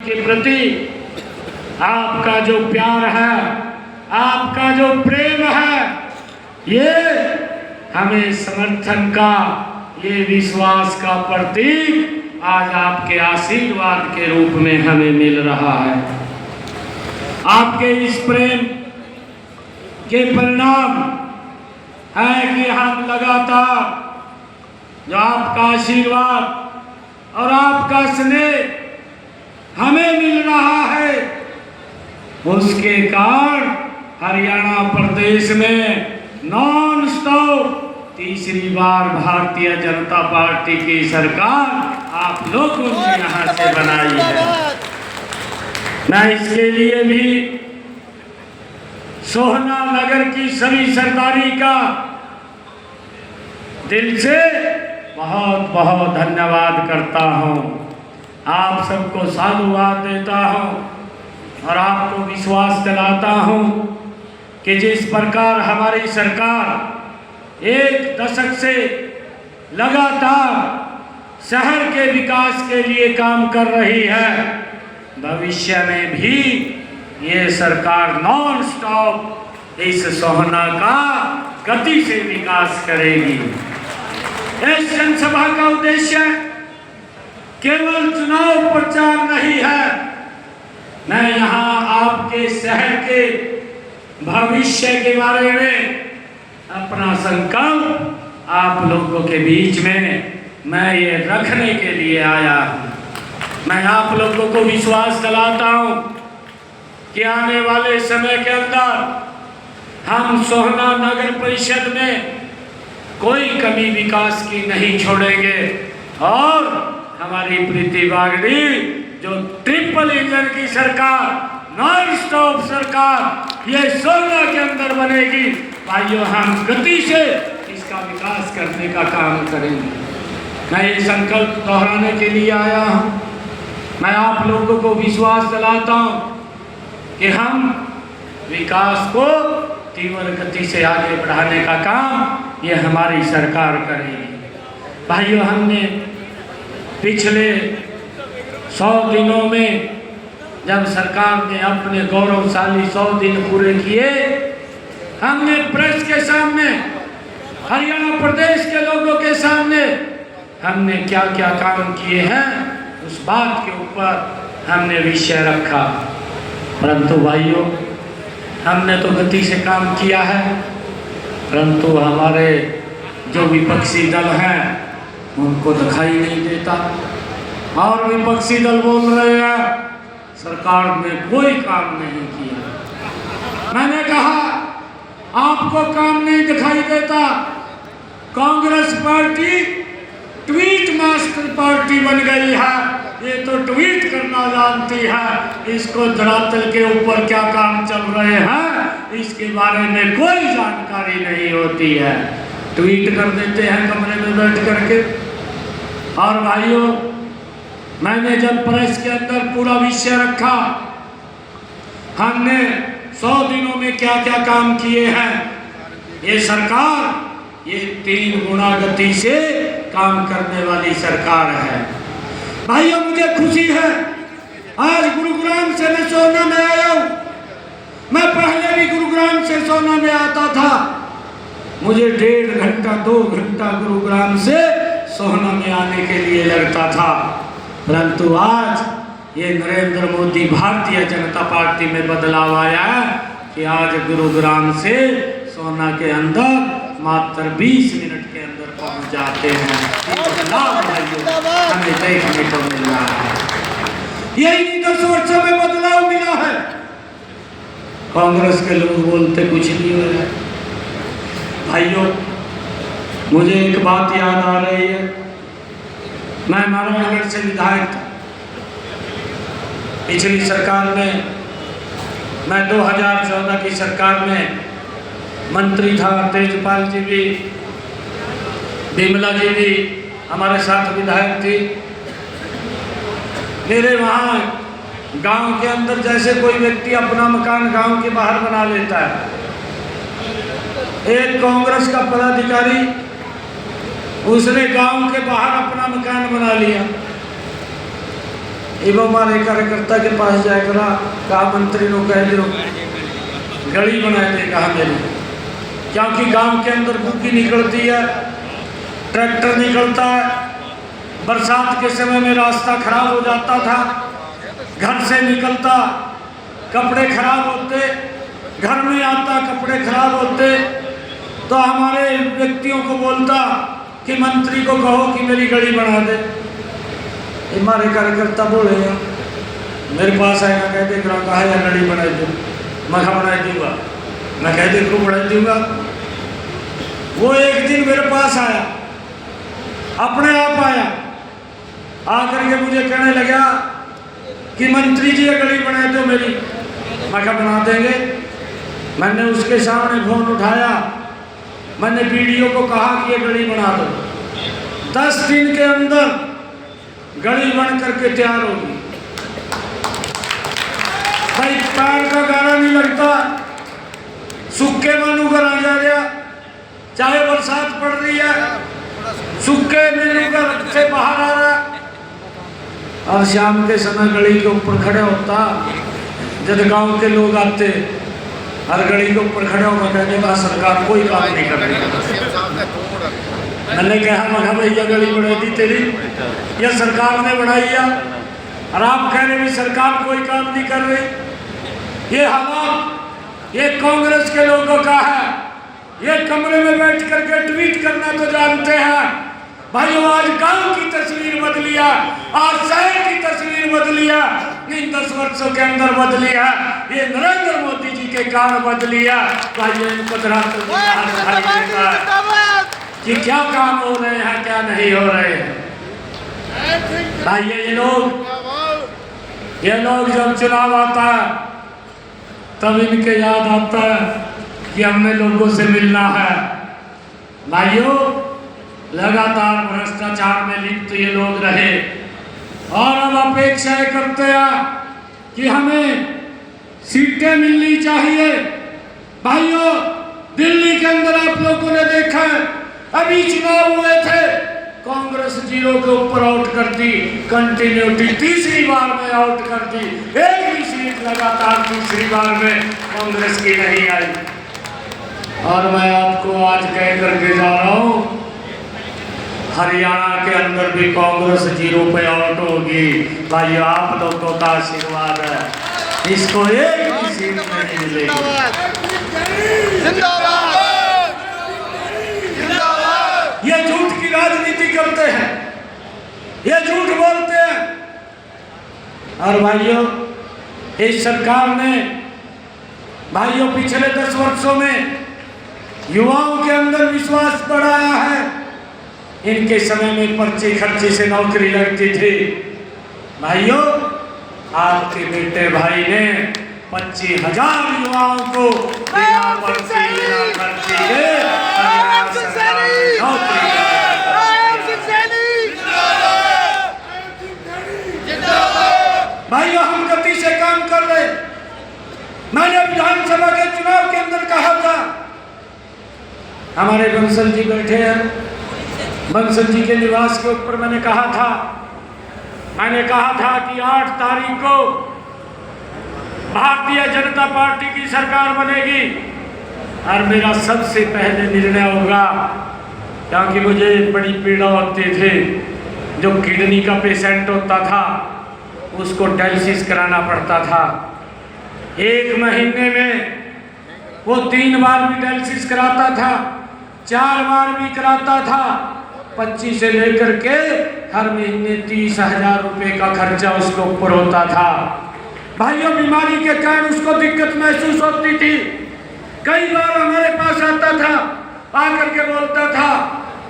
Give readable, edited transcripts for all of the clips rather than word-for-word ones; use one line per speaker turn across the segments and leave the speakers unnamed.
के प्रति आपका जो प्यार है, आपका जो प्रेम है, ये हमें समर्थन का, ये विश्वास का प्रतीक आज आपके आशीर्वाद के रूप में हमें मिल रहा है। आपके इस प्रेम के परिणाम है कि हम लगातार जो आपका आशीर्वाद और आपका स्नेह हमें मिल रहा है, उसके कारण हरियाणा प्रदेश में नॉन स्टॉप तीसरी बार भारतीय जनता पार्टी की सरकार आप लोगों ने यहाँ से बनाई है। मैं इसके लिए भी सोहना नगर की सभी सरदारी का दिल से बहुत बहुत धन्यवाद करता हूँ। आप सबको साधुवाद देता हूँ और आपको विश्वास दिलाता हूँ कि जिस प्रकार हमारी सरकार एक दशक से लगातार शहर के विकास के लिए काम कर रही है, भविष्य में भी ये सरकार नॉन स्टॉप इस सोहना का गति से विकास करेगी। इस जनसभा का उद्देश्य केवल चुनाव प्रचार नहीं है। मैं यहाँ आपके शहर के भविष्य के बारे में अपना संकल्प आप लोगों के बीच में मैं ये रखने के लिए आया हूँ। मैं आप लोगों को विश्वास दिलाता हूँ कि आने वाले समय के अंदर हम सोहना नगर परिषद में कोई कमी विकास की नहीं छोड़ेंगे और हमारी प्रीति बागड़ी जो ट्रिपल इंजन की सरकार, नॉन स्टॉप सरकार ये सोहना के अंदर बनेगी। भाइयों, हम गति से इसका विकास करने का काम करेंगे। मैं ये संकल्प दोहराने के लिए आया हूँ। मैं आप लोगों को विश्वास दिलाता हूँ कि हम विकास को तीव्र गति से आगे बढ़ाने का काम ये हमारी सरकार करेगी। भाइयों, हमने पिछले 100 दिनों में जब सरकार ने अपने गौरवशाली 100 दिन पूरे किए, हमने प्रेस के सामने, हरियाणा प्रदेश के लोगों के सामने हमने क्या क्या काम किए हैं उस बात के ऊपर हमने विषय रखा। परंतु भाइयों, हमने तो गति से काम किया है, परंतु हमारे जो विपक्षी दल हैं उनको दिखाई नहीं देता और विपक्षी दल बोल रहे हैं सरकार ने कोई काम नहीं किया। मैंने कहा आपको काम नहीं दिखाई देता, Congress party tweet master party बन गई है, ये तो ट्वीट करना जानती है, इसको धरातल के ऊपर क्या काम चल रहे हैं इसके बारे में कोई जानकारी नहीं होती है, ट्वीट कर देते हैं कमरे में बैठ करके। और भाइयों, मैंने जब प्रेस के अंदर पूरा विषय रखा, हमने 100 दिनों में क्या क्या काम किए हैं, ये सरकार ये 3 गुना गति से काम करने वाली सरकार है। भाइयों, मुझे खुशी है आज गुरुग्राम से मैं सोहना में आया हूँ। मैं पहले भी गुरुग्राम से सोहना में आता था, मुझे 1.5 घंटा 2 घंटा गुरुग्राम से सोहना में आने के लिए लगता था, परंतु आज ये नरेंद्र मोदी भारतीय जनता पार्टी में बदलाव आया है कि आज गुरुग्राम से सोहना के अंदर मात्र 20 मिनट के अंदर पहुंच जाते हैं। बदलाव हमें देखने को मिल रहा है। यही 10 वर्षों में बदलाव मिला है। कांग्रेस के लोग बोलते कुछ नहीं हो रहा है। भाइयों, मुझे एक बात याद आ रही है। मैं नारायणगढ़ से विधायक था। पिछली सरकार में, मैं 2014 की सरकार में मंत्री था, तेजपाल जी भी, बिमला जी भी हमारे साथ विधायक थी। मेरे वहाँ गांव के अंदर जैसे कोई व्यक्ति अपना मकान गांव के बाहर बना लेता है, एक कांग्रेस का पदाधिकारी उसने गांव के बाहर अपना मकान बना लिया। ये वो हमारे कार्यकर्ता के पास जाए करा, कहा मंत्री लोग कह दो गली बनाए दे, कहा मेरी, क्योंकि गांव के अंदर बुकी निकलती है, ट्रैक्टर निकलता है, बरसात के समय में रास्ता खराब हो जाता था, घर से निकलता कपड़े खराब होते, घर में आता कपड़े खराब होते, तो हमारे व्यक्तियों को बोलता कि मंत्री को कहो कि मेरी गली बना दे। हमारे कार्यकर्ता बोले मेरे पास आएगा, कह दे कहा है गली बना दो, मैं बना दूंगा, मैं कह दे को बना दूंगा। वो एक दिन मेरे पास आया, अपने आप आया, आकर के मुझे कहने लगा कि मंत्री जी ये गली बनाए दो मेरी, मैं कहा बना देंगे। मैंने उसके सामने फोन उठाया, मैंने वीडियो को कहा कि ये गली बना दो, 10 दिन के अंदर गली बन करके तैयार होगी। भाई पैर का गाना नहीं लगता, सूखे मानू घर आ जा रहा, चाहे बरसात पड़ रही है, सूखे मेनू घर से बाहर आ रहा, और शाम के समय गली के ऊपर खड़े होता, जब गांव के लोग आते हर गली के ऊपर खड़े होकर कहने का सरकार कोई काम नहीं कर रही। मैंने कहा मगर भैया गली बनाई थी तेरी, यह सरकार ने बनाई है, और आप कह रहे भी सरकार कोई काम नहीं कर रही। ये हालात ये कांग्रेस के लोगों का है, ये कमरे में बैठ करके ट्वीट करना तो जानते हैं। भाइयों आज गांव की तस्वीर बदली है, आज शहर की तस्वीर बदली है, इन 10 वर्षों के अंदर बदली है, ये नरेंद्र मोदी जी के कारण बदली है। भाइयों इनको कि क्या काम हो रहे हैं क्या नहीं हो रहे हैं। भाइयों ये लोग जब चुनाव आता है तब इनके याद आता है कि हमने लोगों से मिलना है। भाइयों लगातार भ्रष्टाचार में लिप्त ये लोग रहे, और अब अपेक्षाएं करते हैं कि हमें सीटें मिलनी चाहिए। भाइयों दिल्ली के अंदर आप लोगों ने देखा अभी चुनाव हुए थे, कांग्रेस 0 के ऊपर आउट कर दी, कंटिन्यूटी तीसरी बार में आउट कर दी, एक भी सीट लगातार तीसरी बार में कांग्रेस की नहीं आई। और मैं आपको आज कह करके जा रहा हूँ हरियाणा के अंदर भी कांग्रेस 0 पे आउट होगी। भाई आप लोगों का आशीर्वाद है, इसको एक भी सीट नहीं मिलेगी। ये झूठ की राजनीति करते हैं, ये झूठ बोलते हैं। और भाइयों इस सरकार ने भाइयों पिछले 10 वर्षों में युवाओं के अंदर विश्वास बढ़ाया है। इनके समय में पर्ची खर्ची से नौकरी लगती थी। भाइयों आपके बेटे भाई ने 25,000 युवाओं को बिना पर्ची बिना खर्ची के नौकरी। भाइयों हम गति से काम कर रहे। मैंने विधानसभा के चुनाव के अंदर कहा था, हमारे बंसल जी बैठे हैं, बंसल जी के निवास के ऊपर मैंने कहा था कि 8 तारीख को भारतीय जनता पार्टी की सरकार बनेगी, और मेरा सबसे पहले निर्णय होगा, क्योंकि मुझे बड़ी पीड़ा होती थी। जो किडनी का पेशेंट होता था उसको डायलिसिस कराना पड़ता था, 1 महीने में वो 3 बार भी डायलिसिस कराता था, 4 बार भी कराता था। 25 से लेकर के हर महीने 30,000 रुपये का खर्चा उसके ऊपर होता था। भाइयों बीमारी के कारण उसको दिक्कत महसूस होती थी। कई बार हमारे पास आता था, आकर के बोलता था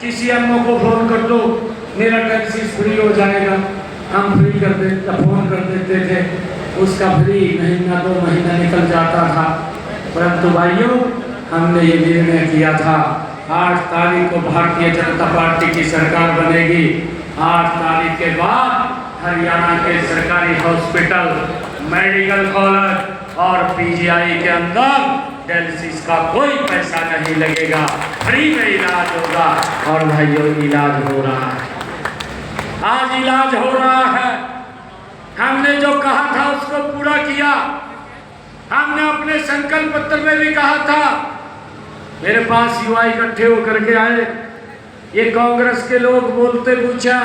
कि सीएमओ को फोन कर दो, मेरा डायलिसिस फ्री हो जाएगा। हम फ्री कर देते, फोन कर देते थे, उसका फ्री महीना 2 महीना निकल जाता था। परंतु भाइयों हमने ये निर्णय किया था 8 तारीख को भारतीय जनता पार्टी की सरकार बनेगी। 8 तारीख के बाद हरियाणा के सरकारी हॉस्पिटल, मेडिकल कॉलेज और पीजीआई के अंदर डायलिसिस का कोई पैसा नहीं लगेगा, फ्री में इलाज होगा। और भाइयों इलाज हो रहा है, आज इलाज हो रहा है। हमने जो कहा था उसको पूरा किया। हमने अपने संकल्प पत्र में भी कहा था। मेरे पास युवा इकट्ठे होकर के आए, ये कांग्रेस के लोग बोलते पूछा,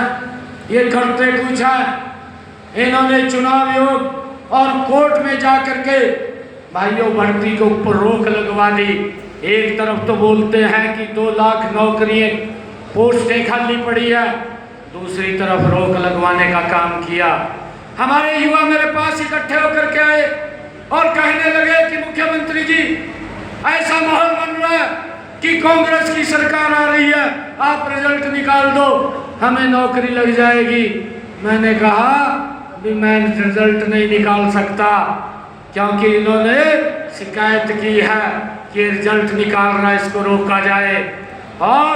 ये करते पूछा, इन्होंने चुनाव आयोग और कोर्ट में जा करके भाइयों भर्ती के ऊपर रोक लगवा दी। एक तरफ तो बोलते हैं कि 2 लाख नौकरी पोस्टें खाली पड़ी है, दूसरी तरफ रोक लगवाने का काम किया। हमारे युवा मेरे पास इकट्ठे होकर के आए और कहने लगे कि मुख्यमंत्री जी, ऐसा माहौल बन रहा है कि कांग्रेस की सरकार आ रही है, आप रिजल्ट निकाल दो, हमें नौकरी लग जाएगी। मैंने कहा भी मैं रिजल्ट नहीं निकाल सकता, क्योंकि इन्होंने शिकायत की है कि रिजल्ट निकालना इसको रोका जाए। और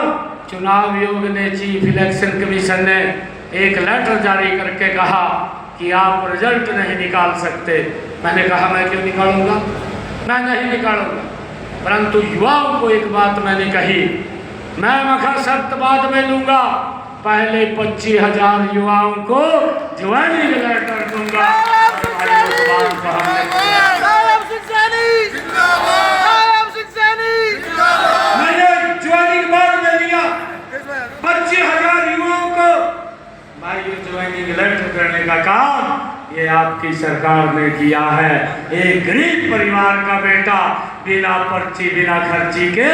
चुनाव आयोग ने, चीफ इलेक्शन कमीशन ने एक लेटर जारी करके कहा कि आप रिजल्ट नहीं निकाल सकते। मैंने कहा मैं क्यों निकालूंगा, मैं नहीं निकालूंगा। परंतु युवाओं को एक बात मैंने कही, मैं मखा शर्त बाद में लूंगा, पहले 25,000 युवाओं को ज्वाइनिंग लेटर दूंगा। मैंने ज्वाइनिंग बाद में लिया 25,000 युवाओं को। भाई ज्वाइनिंग लेटर करने का काम ये आपकी सरकार ने किया है। एक गरीब परिवार का बेटा बिना पर्ची बिना खर्ची के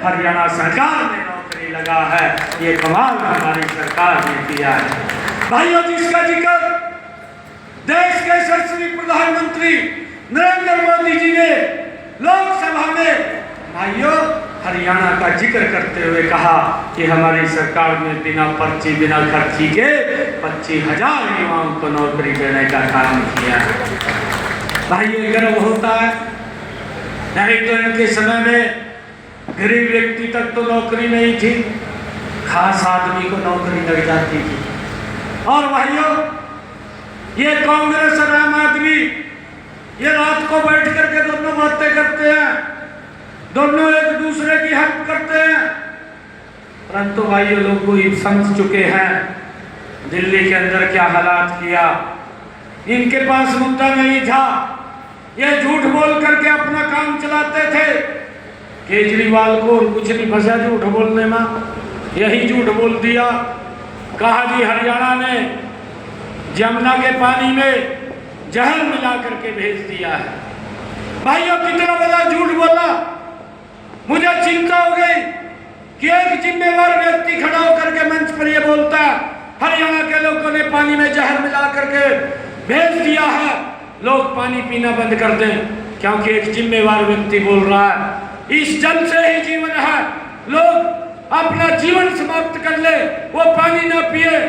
हरियाणा सरकार ने नौकरी लगा है। ये कमाल हमारी सरकार ने किया है। भाइयों, जिसका जिक्र देश के यशस्वी प्रधानमंत्री नरेंद्र मोदी जी ने लोकसभा में भाइयों हरियाणा का जिक्र करते हुए कहा कि हमारी सरकार ने बिना पर्ची बिना खर्ची के 25,000 युवाओं को नौकरी देने का काम किया है। भाई ये गर्व होता है। नहीं तो इनके समय में गरीब व्यक्ति तक तो नौकरी नहीं थी, खास आदमी को नौकरी लग जाती थी। और भाइयों, ये कांग्रेस और आम आदमी ये रात को बैठ करके दोनों बातें करते हैं, दोनों एक दूसरे की हेल्प करते हैं। परंतु भाइयों, लोग को समझ चुके हैं दिल्ली के अंदर क्या हालात किया। इनके पास मुद्दा नहीं था, ये झूठ बोल करके अपना काम चलाते थे। केजरीवाल को कुछ नहीं फंसा झूठ बोलने में, यही झूठ बोल दिया। कहा जी हरियाणा ने जमुना के पानी में जहर मिला करके भेज दिया है। भाइयों, कितना बड़ा झूठ बोला। मुझे चिंता हो गई कि एक जिम्मेवार व्यक्ति खड़ा होकर के मंच पर यह बोलता है हरियाणा के लोगों ने पानी में जहर मिला करके भेज दिया है, लोग पानी पीना बंद कर दें, क्योंकि एक जिम्मेवार व्यक्ति बोल रहा है इस जल से ही जीवन है, लोग अपना जीवन समाप्त कर ले, वो पानी ना पिए।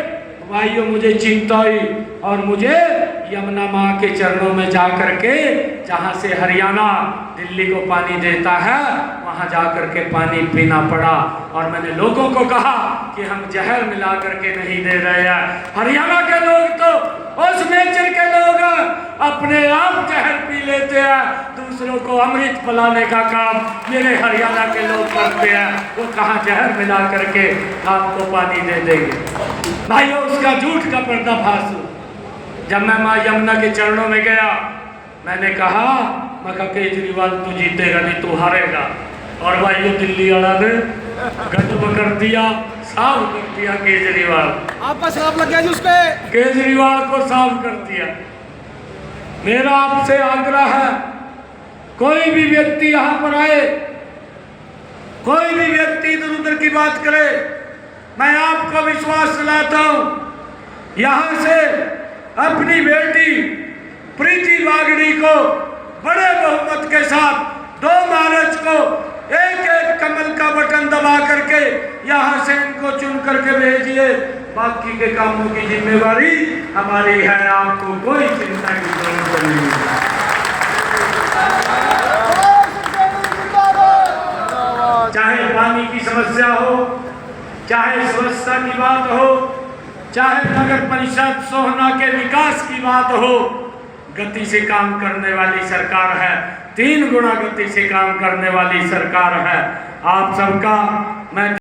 भाइयों, मुझे चिंता हुई और मुझे यमुना माँ के चरणों में जा करके, जहाँ से हरियाणा दिल्ली को पानी देता है, वहाँ जा करके पानी पीना पड़ा। और मैंने लोगों को कहा कि हम जहर मिला करके नहीं दे रहे हैं। हरियाणा के लोग तो उस नेचर के लोग अपने आप जहर पी लेते हैं, दूसरों को अमृत पिलाने का काम मेरे हरियाणा के लोग करते हैं। वो कहाँ जहर मिला करके आपको पानी दे देंगे। भाइयों, उसका झूठ का पर्दाफाश जब मैं माँ यमुना के चरणों में गया, मैंने कहा मैं केजरीवाल तू जीतेगा नहीं, तू हारेगा। और भाइयों, दिल्ली वाला ने गजब कर दिया, साफ कर दिया केजरीवाल।
आपका साफ लग गया जी उस पे,
केजरीवाल को साफ कर दिया। मेरा आपसे आग्रह है, कोई भी व्यक्ति यहाँ पर आए, कोई भी व्यक्ति इधर उधर की बात करे, मैं आपको विश्वास दिलाता हूँ, यहाँ से अपनी बेटी प्रीति वागड़ी को बड़े बहुमत के साथ 2 मार्च को एक कमल का बटन दबा करके यहाँ से इनको चुन करके भेजिए। बाकी के कामों की जिम्मेवारी हमारी है, आपको कोई चिंता की जरूरत नहीं है। चाहे पानी की समस्या हो, चाहे स्वच्छता की बात हो, चाहे नगर परिषद सोहना के विकास की बात हो, गति से काम करने वाली सरकार है, 3 गुना गति से काम करने वाली सरकार है। आप सबका मैं